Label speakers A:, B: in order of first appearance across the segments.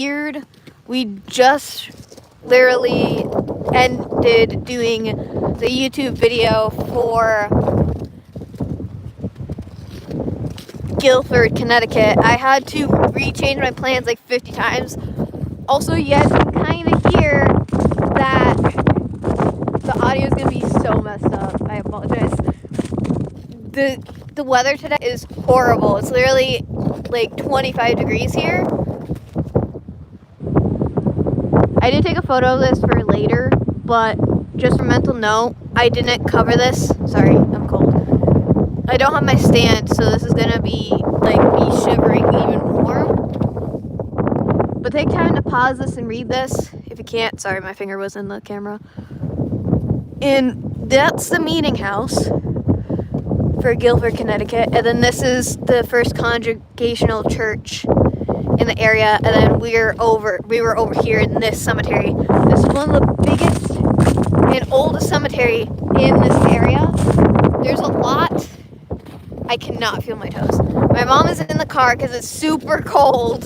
A: weird. We just literally ended doing the YouTube video for Guilford, Connecticut. I had to rechange my plans like 50 times. Also, you guys can kind of hear that the audio is going to be so messed up. I apologize. The weather today is horrible. It's literally like 25 degrees here. I did take a photo of this for later, but just for mental note, I didn't cover this. Sorry, I'm cold. I don't have my stand, so this is gonna be like me shivering even more. But take time to pause this and read this if you can't. Sorry, my finger was in the camera. And that's the meeting house for Guilford, Connecticut. And then this is the First Congregational Church in the area. And then we were over here in this cemetery. This is one of the biggest and oldest cemetery in this area. There's a lot. I cannot feel my toes. My mom is in the car because it's super cold.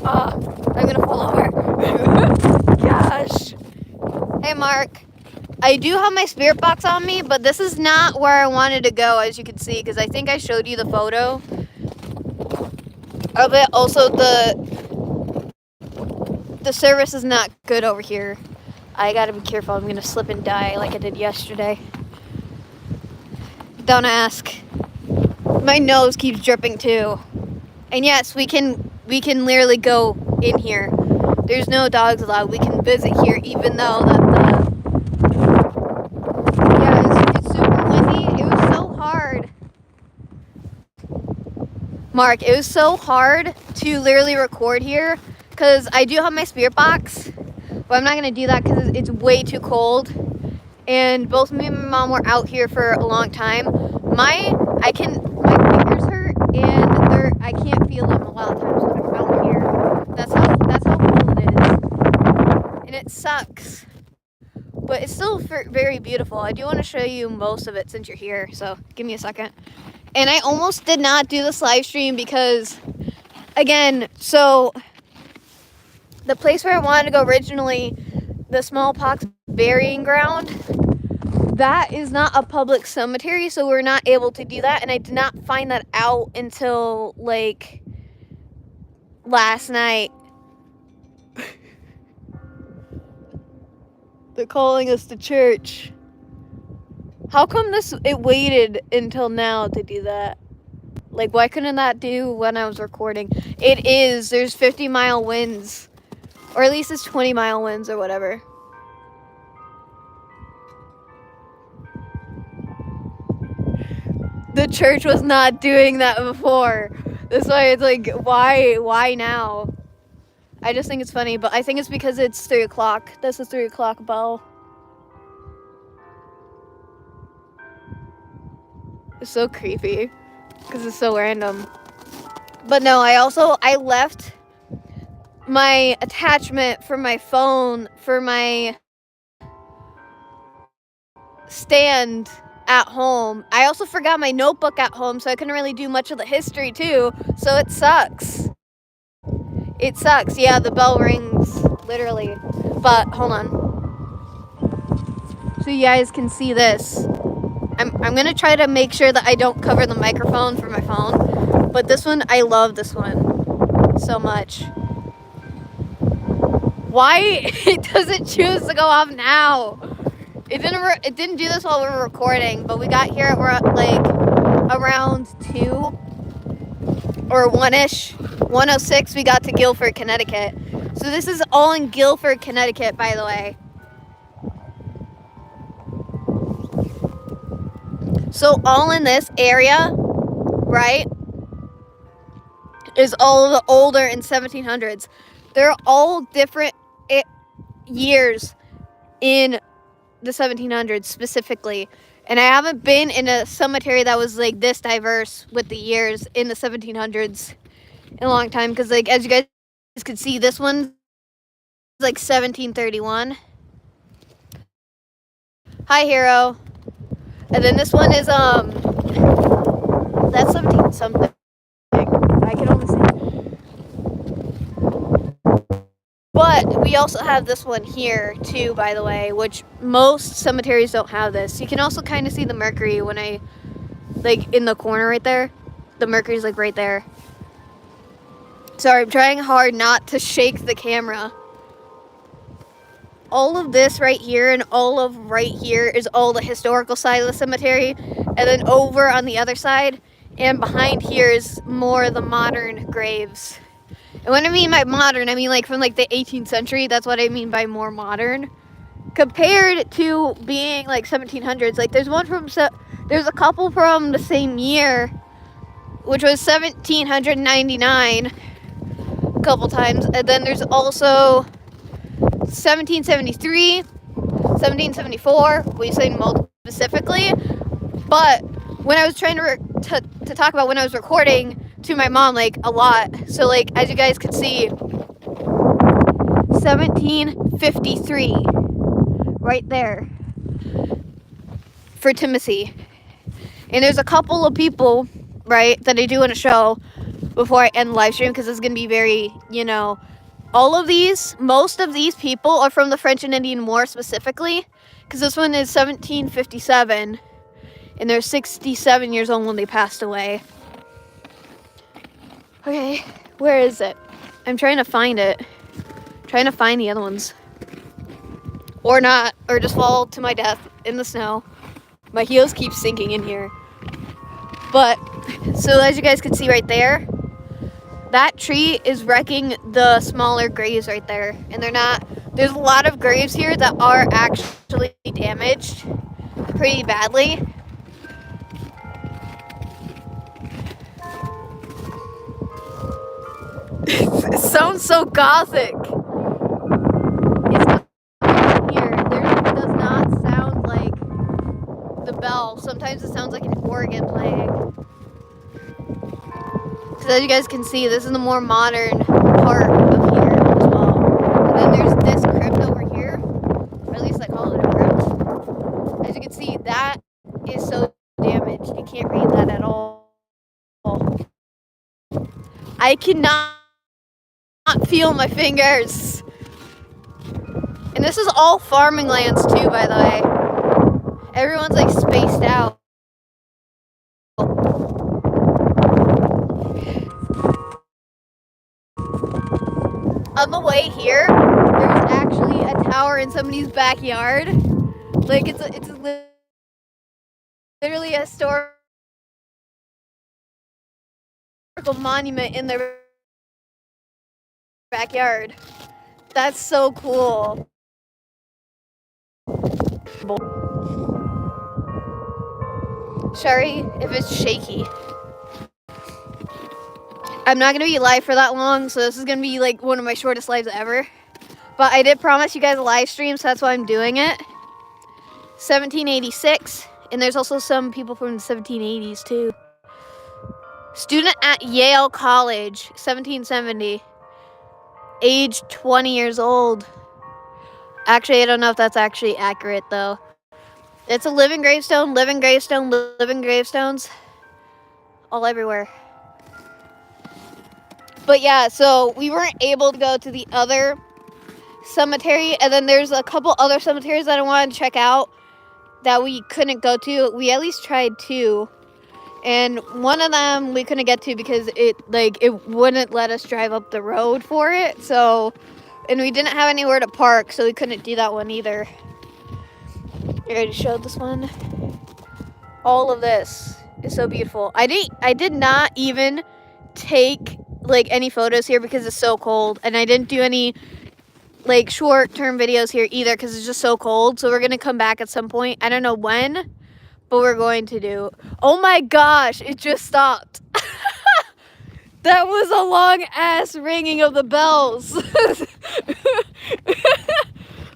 A: I'm gonna fall over. Gosh. Hey, Mark. I do have my spirit box on me, but this is not where I wanted to go, as you can see, because I think I showed you the photo of it. Also, the service is not good over here. I gotta be careful. I'm gonna slip and die like I did yesterday. Don't ask. My nose keeps dripping too. And yes, we can literally go in here. There's no dogs allowed. We can visit here, even though that it's super windy. It was so hard. Mark, it was so hard to literally record here because I do have my spirit box, but I'm not gonna do that because it's way too cold. And both me and my mom were out here for a long time. My fingers hurt and I can't feel them a lot of times when I'm out here. That's how cold it is, and it sucks. But it's still very beautiful. I do want to show you most of it since you're here, so give me a second. And I almost did not do this live stream because, again, so the place where I wanted to go originally, the smallpox burying ground, that is not a public cemetery, so we're not able to do that. And I did not find that out until, like, last night. They're calling us to church. How come it waited until now to do that? Like, why couldn't that do when I was recording? There's 50-mile winds. Or at least it's 20-mile winds or whatever. The church was not doing that before. That's why it's like, why now? I just think it's funny, but I think it's because it's 3 o'clock. That's the 3 o'clock bell. It's so creepy because it's so random. But no, I left my attachment for my phone for my stand at home. I also forgot my notebook at home, so I couldn't really do much of the history too. So it sucks. It sucks. Yeah, the bell rings literally. But hold on. So you guys can see this. I'm gonna try to make sure that I don't cover the microphone for my phone. But this one, I love this one so much. Why it doesn't choose to go off now? It didn't do this while we were recording, but we got here at like around 2 or 1-ish. 1:06 we got to Guilford, Connecticut. So this is all in Guilford, Connecticut, by the way. So all in this area, right, is all the older and 1700s. They're all different years in the 1700s specifically. And I haven't been in a cemetery that was like this diverse with the years in the 1700s in a long time. Because like, as you guys can see, this one's like 1731. Hi, Hero. And then this one is, that's 17 something. I can only see. But we also have this one here too, by the way, which most cemeteries don't have this. You can also kind of see the Mercury when I, like, in the corner right there. The Mercury's like right there. Sorry, I'm trying hard not to shake the camera. All of this right here and all of right here is all the historical side of the cemetery. And then over on the other side and behind here is more of the modern graves. And when I mean by modern, I mean like from like the 18th century. That's what I mean by more modern. Compared to being like 1700s. Like there's one from, there's a couple from the same year, which was 1799 a couple times. And then there's also 1773, 1774, we say multiple specifically. But when I was trying to talk about when I was recording to my mom, like a lot. So like as you guys could see, 1753 right there for Timothy. And there's a couple of people, right, that I do want to show before I end the live stream, because it's going to be very, you know, all of these, most of these people are from the French and Indian War specifically, because this one is 1757, and they're 67 years old when they passed away. Okay, where is it? I'm trying to find it. Trying to find the other ones. Or not, or just fall to my death in the snow. My heels keep sinking in here. But, so as you guys can see right there, that tree is wrecking the smaller graves right there. And they're not, there's a lot of graves here that are actually damaged pretty badly. It sounds so gothic. It's here. There does not sound like the bell. Sometimes it sounds like an organ playing. Because as you guys can see, this is the more modern part of here as well. And then there's this crypt over here. Or at least I call it a crypt. As you can see, that is so damaged. You can't read that at all. I cannot feel my fingers. And this is all farming lands too, by the way. Everyone's like spaced out. On the way here, there's actually a tower in somebody's backyard. Like it's literally a historical monument in their backyard. That's so cool. Sorry if it's shaky. I'm not going to be live for that long, so this is going to be like one of my shortest lives ever. But I did promise you guys a live stream, so that's why I'm doing it. 1786, and there's also some people from the 1780s too. Student at Yale College, 1770. Age 20 years old. Actually, I don't know if that's actually accurate though. It's a living gravestone, living gravestone, living gravestones. All everywhere. But yeah, so we weren't able to go to the other cemetery. And then there's a couple other cemeteries that I wanted to check out that we couldn't go to. We at least tried two. And one of them we couldn't get to because it wouldn't let us drive up the road for it. So, and we didn't have anywhere to park, so we couldn't do that one either. I already showed this one. All of this is so beautiful. I did not even take like any photos here because it's so cold, and I didn't do any like short-term videos here either because it's just so cold. So we're gonna come back at some point. I don't know when, but we're going to do. Oh my gosh, it just stopped. That was a long ass ringing of the bells.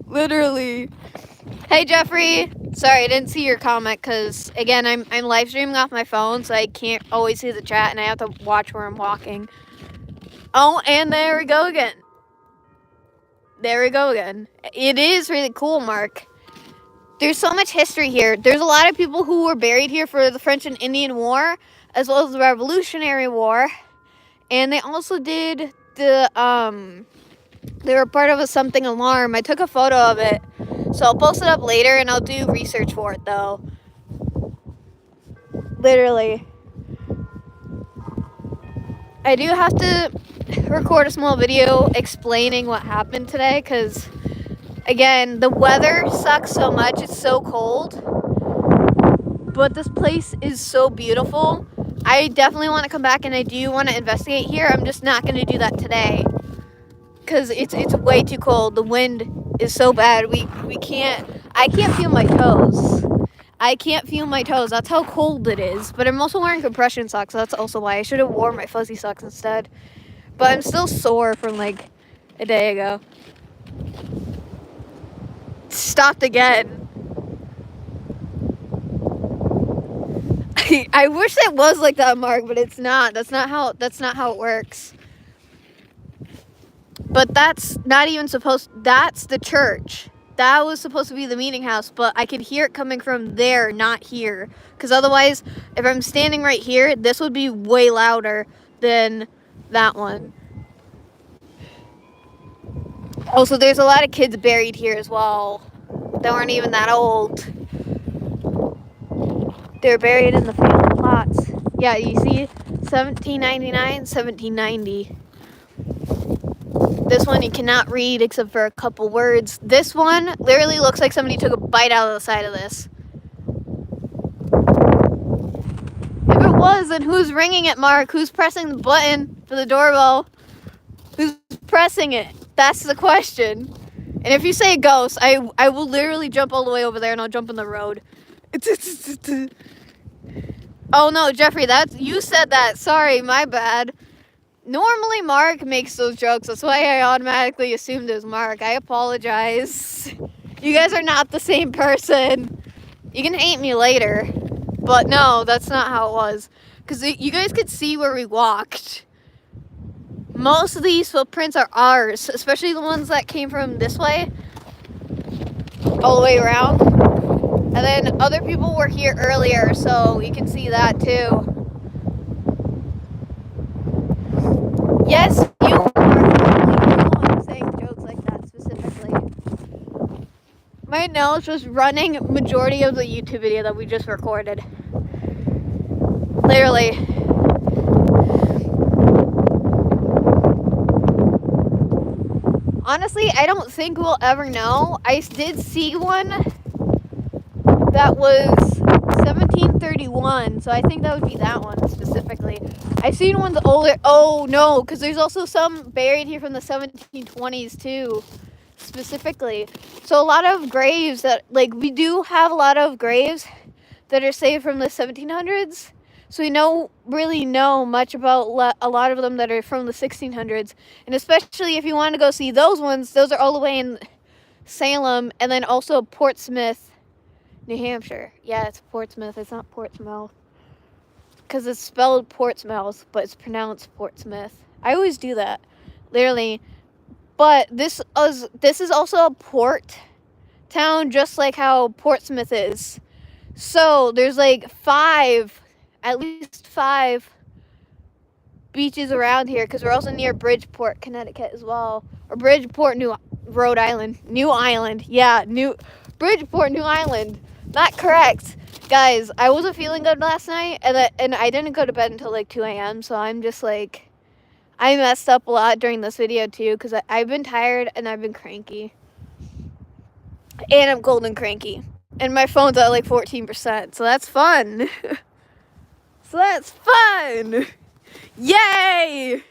A: Literally. Hey Jeffrey, sorry I didn't see your comment because again I'm live streaming off my phone, so I can't always see the chat and I have to watch where I'm walking. Oh, and there we go again. There we go again. It is really cool, Mark. There's so much history here. There's a lot of people who were buried here for the French and Indian War, as well as the Revolutionary War. And they also did the They were part of a something alarm. I took a photo of it. So I'll post it up later and I'll do research for it though. Literally. I do have to record a small video explaining what happened today because, again, the weather sucks so much. It's so cold. But this place is so beautiful. I definitely want to come back and I do want to investigate here. I'm just not going to do that today because it's way too cold. The wind is so bad. I can't feel my toes. I can't feel my toes. That's how cold it is. But I'm also wearing compression socks. So that's also why I should have worn my fuzzy socks instead. But I'm still sore from like a day ago. Stopped again. I wish it was like that, Mark, but it's not. That's not how it works. But that's not even that's the church. That was supposed to be the meeting house, but I could hear it coming from there, not here. Because otherwise, if I'm standing right here, this would be way louder than that one. Also, there's a lot of kids buried here as well that weren't even that old. They're buried in the family plots. Yeah, you see 1799, 1790. This one you cannot read except for a couple words. This one literally looks like somebody took a bite out of the side of this. If it was, then who's ringing it, Mark? Who's pressing the button for the doorbell? Who's pressing it? That's the question. And if you say a ghost, I will literally jump all the way over there and I'll jump in the road. Oh no, Jeffrey, you said that. Sorry, my bad. Normally Mark makes those jokes. That's why I automatically assumed it was Mark. I apologize. You guys are not the same person. You can hate me later. But no, that's not how it was. Because you guys could see where we walked. Most of these footprints are ours. Especially the ones that came from this way. All the way around. And then other people were here earlier. So you can see that too. Yes, you are saying jokes like that specifically. My nose was running majority of the YouTube video that we just recorded. Literally. Honestly, I don't think we'll ever know. I did see one that was 1731, so I think that would be that one specifically. I've seen ones older. Oh no, because there's also some buried here from the 1720s too, specifically. So a lot of graves that, like, we do have a lot of graves that are saved from the 1700s. So we don't really know much about a lot of them that are from the 1600s. And especially if you want to go see those ones, those are all the way in Salem and then also Portsmouth, New Hampshire. Yeah, it's Portsmouth. It's not Portsmouth. Because it's spelled Portsmouth, but it's pronounced Portsmouth. I always do that. Literally. But this is also a port town, just like how Portsmouth is. So there's like at least five beaches around here. Because we're also near Bridgeport, Connecticut as well. Or Bridgeport, Rhode Island. New Island. Yeah, Bridgeport, New Island. Not correct. Guys, I wasn't feeling good last night, and I didn't go to bed until like 2 a.m., so I'm just like, I messed up a lot during this video too, because I've been tired and I've been cranky. And I'm cold and cranky. And my phone's at like 14%, so that's fun. Yay!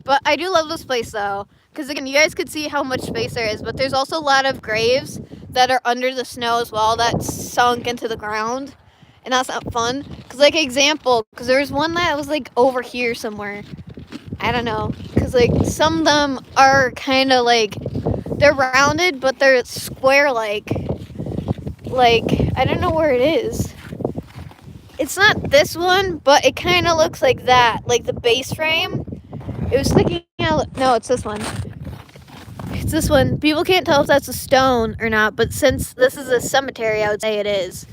A: But I do love this place though, because again, you guys could see how much space there is, but there's also a lot of graves that are under the snow as well, that's sunk into the ground, and that's not fun. Because like example, because there was one that was like over here somewhere, I don't know, because like some of them are kind of like, they're rounded, but they're square like I don't know where it is. It's not this one, but it kind of looks like that, like the base frame. It was sticking out. No, it's this one. It's this one. People can't tell if that's a stone or not, but since this is a cemetery, I would say it is.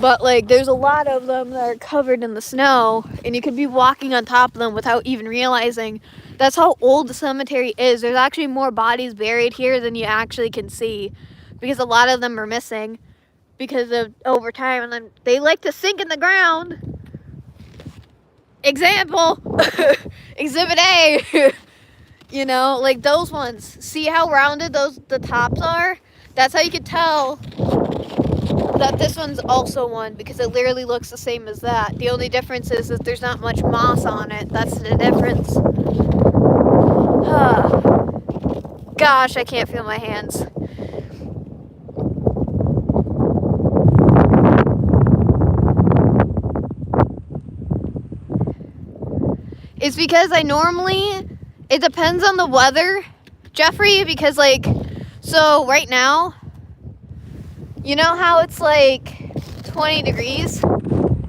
A: But like, there's a lot of them that are covered in the snow, and you could be walking on top of them without even realizing That's how old the cemetery is. There's actually more bodies buried here than you actually can see, because a lot of them are missing because of over time, and then they like to sink in the ground. Example, Exhibit A. You know, like those ones. See how rounded the tops are? That's how you could tell that this one's also one, because it literally looks the same as that. The only difference is that there's not much moss on it. That's the difference. Gosh, I can't feel my hands. It's because it depends on the weather, Jeffrey, because like, so right now, you know how it's like 20 degrees?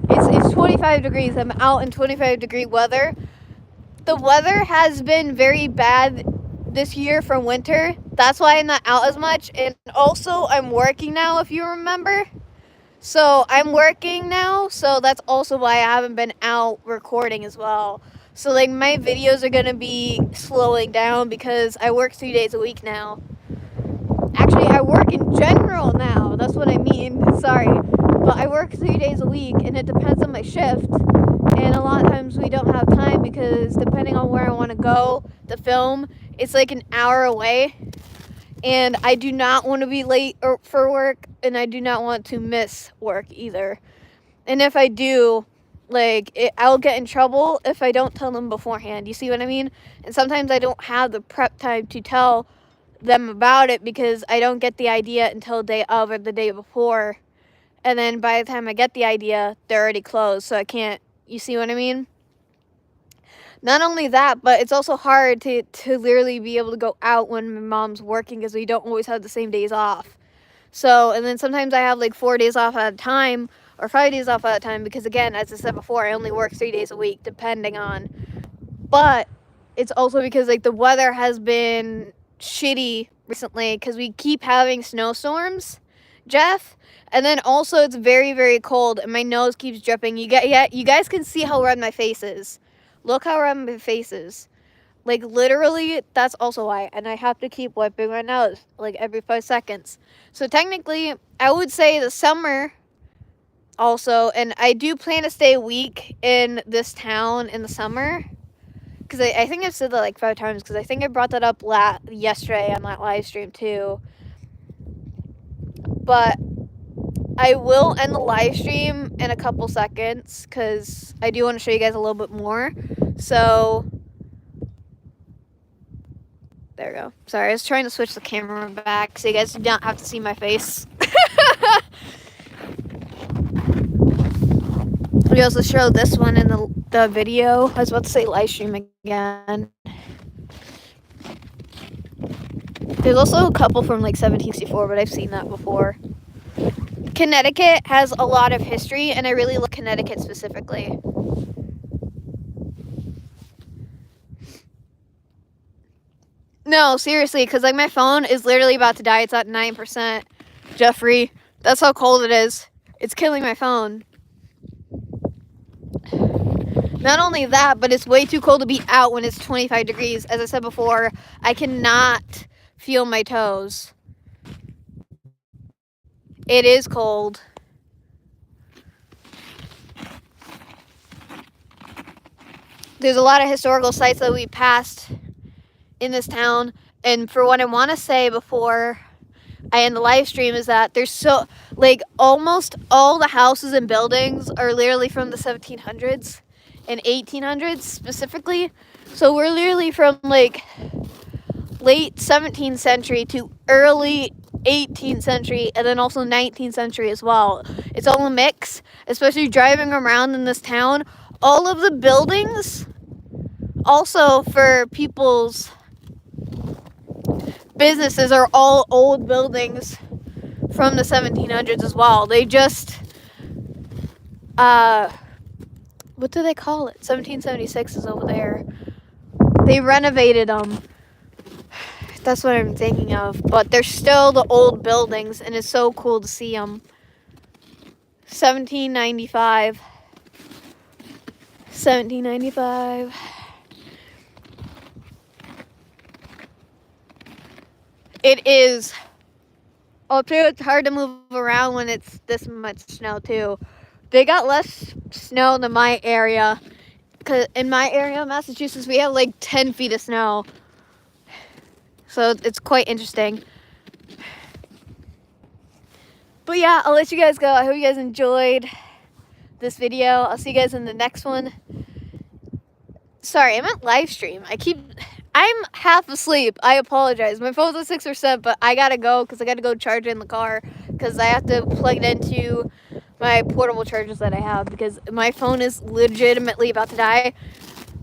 A: It's 25 degrees. I'm out in 25-degree weather. The weather has been very bad this year for winter. That's why I'm not out as much. And also, I'm working now, if you remember. So I'm working now, so that's also why I haven't been out recording as well. So like my videos are gonna be slowing down because I work 3 days a week now. Actually, I work in general now. That's what I mean. Sorry. But I work 3 days a week, and it depends on my shift. And a lot of times we don't have time because depending on where I want to go to film, it's like an hour away. And I do not want to be late for work, and I do not want to miss work either. And if I do, I'll get in trouble if I don't tell them beforehand. You see what I mean? And sometimes I don't have the prep time to tell them about it because I don't get the idea until the day of or the day before. And then by the time I get the idea, they're already closed, so I can't. You see what I mean? Not only that, but it's also hard to literally be able to go out when my mom's working because we don't always have the same days off. So, and then sometimes I have like 4 days off at a time or 5 days off at a time because, again, as I said before, I only work 3 days a week, depending on. But it's also because like the weather has been shitty recently because we keep having snowstorms, Jeff. And then also it's very, very cold and my nose keeps dripping. You guys can see how red my face is. Look how red my face is. Like, literally, that's also why. And I have to keep wiping my nose, like, every 5 seconds. So, technically, I would say the summer also. And I do plan to stay a week in this town in the summer. Because I think I've said that, like, 5 times. Because I think I brought that up yesterday on that live stream, too. But I will end the live stream in a couple seconds. Because I do want to show you guys a little bit more. So... there we go. Sorry, I was trying to switch the camera back so you guys don't have to see my face. We also showed this one in the video. I was about to say live stream again. There's also a couple from like 1764, but I've seen that before. Connecticut has a lot of history, and I really love Connecticut specifically. No, seriously, because like my phone is literally about to die. It's at 9%. Jeffrey, that's how cold it is. It's killing my phone. Not only that, but it's way too cold to be out when it's 25 degrees. As I said before, I cannot feel my toes. It is cold. There's a lot of historical sites that we passed in this town, and for what I want to say before I end the live stream is that there's so like almost all the houses and buildings are literally from the 1700s and 1800s specifically. So we're literally from like late 17th century to early 18th century, and then also 19th century as well. It's all a mix, especially driving around in this town. All of the buildings, also for people's businesses, are all old buildings from the 1700s as well. They just what do they call it? 1776 is over there. They renovated them. That's what I'm thinking of. But they're still the old buildings, and it's so cool to see them. 1795. 1795. It is. Oh, too, it's hard to move around when it's this much snow, too. They got less snow than my area. Because in my area of Massachusetts, we have like 10 feet of snow. So it's quite interesting. But yeah, I'll let you guys go. I hope you guys enjoyed this video. I'll see you guys in the next one. Sorry, I meant live stream. I'm half asleep. I apologize. My phone's at 6%, but I gotta go because I gotta go charge it in the car because I have to plug it into my portable chargers that I have because my phone is legitimately about to die.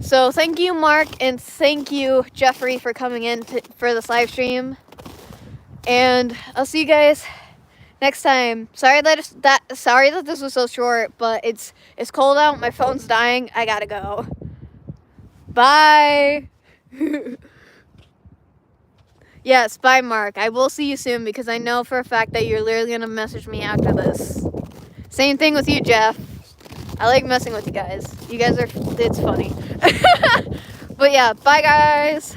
A: So thank you, Mark, and thank you, Jeffrey, for coming in for this live stream. And I'll see you guys next time. Sorry that this was so short, but it's cold out. My phone's dying. I gotta go. Bye. Yes, bye, Mark. I will see you soon because I know for a fact that you're literally gonna message me after this. Same thing with you, Jeff. I like messing with you guys. You guys it's funny. But yeah, bye, guys.